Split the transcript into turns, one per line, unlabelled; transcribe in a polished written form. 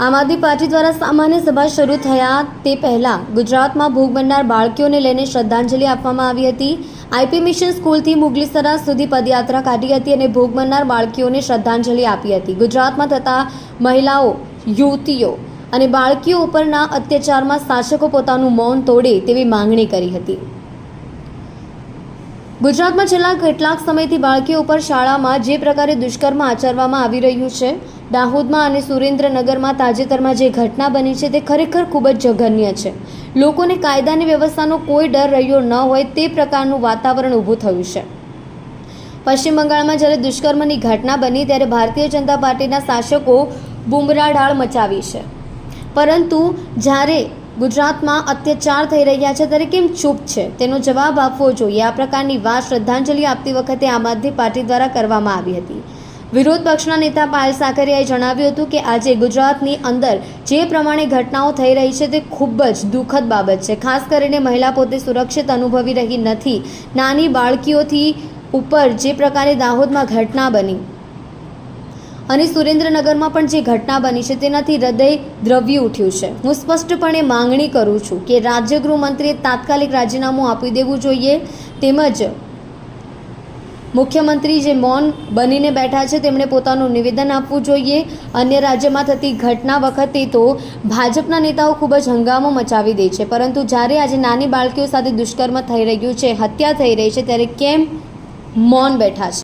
આમ આદમી પાર્ટી દ્વારા સામાન્ય સભા શરૂ થયા તે પહેલા ગુજરાતમાં ભોગ બનનાર બાળકીઓને લઈને શ્રદ્ધાંજલિ આપવામાં આવી હતી। આઈપી મિશન સ્કૂલથી મુગલીસરા સુધી પદયાત્રા કાઢી હતી અને ભોગ બનનાર બાળકીઓને શ્રદ્ધાંજલિ આપી હતી। ગુજરાતમાં થતા મહિલાઓ, યુવતીઓ અને બાળકીઓ ઉપરના અત્યાચારમાં શાસકો પોતાનું મૌન તોડે તેવી માંગણી કરી હતી। ગુજરાતમાં છેલ્લા કેટલાક સમયથી બાળકીઓ ઉપર શાળામાં જે પ્રકારે દુષ્કર્મ આચરવામાં આવી રહ્યું છે, દાહોદમાં અને સુરેન્દ્રનગરમાં તાજેતરમાં જે ઘટના બની છે તે ખરેખર ખૂબ જ જઘન્ય છે। લોકોને કાયદાની વ્યવસ્થાનો કોઈ ડર રહ્યો ન હોય તે પ્રકારનું વાતાવરણ ઊભું થયું છે। પશ્ચિમ બંગાળમાં જ્યારે દુષ્કર્મની ઘટના બની ત્યારે ભારતીય જનતા પાર્ટીના શાસકો બુમરાઢાળ મચાવી છે, પરંતુ જ્યારે ગુજરાતમાં અત્યાચાર થઈ રહ્યા છે ત્યારે કેમ ચૂપ છે તેનો જવાબ આપવો જોઈએ। આ પ્રકારની વાત શ્રદ્ધાંજલિ આપતી વખતે આમ આદમી પાર્ટી દ્વારા કરવામાં આવી હતી। વિરોધ પક્ષના નેતા પાયલ સાકરિયાએ જણાવ્યું હતું કે આજે ગુજરાતની અંદર જે પ્રમાણે ઘટનાઓ થઈ રહી છે તે ખૂબ જ દુઃખદ બાબત છે। ખાસ કરીને મહિલા પોતે સુરક્ષિત અનુભવી રહી નથી। નાની બાળકીઓથી ઉપર જે પ્રકારે દાહોદમાં ઘટના બની અને સુરેન્દ્રનગરમાં પણ જે ઘટના બની છે તેનાથી હૃદય દ્રવી ઉઠ્યું છે। હું સ્પષ્ટપણે માંગણી કરું છું કે રાજ્ય ગૃહમંત્રીએ તાત્કાલિક રાજીનામું આપી દેવું જોઈએ, તેમજ મુખ્યમંત્રી જે મૌન બનીને બેઠા છે તેમણે પોતાનું નિવેદન આપવું જોઈએ। અન્ય રાજ્યમાં થતી ઘટના વખતે તો ભાજપના નેતાઓ ખૂબ જ હંગામો મચાવી દે છે, પરંતુ જ્યારે આજે નાની બાળકીઓ સાથે દુષ્કર્મ થઈ રહ્યું છે, હત્યા થઈ રહી છે, ત્યારે કેમ મૌન બેઠા છે?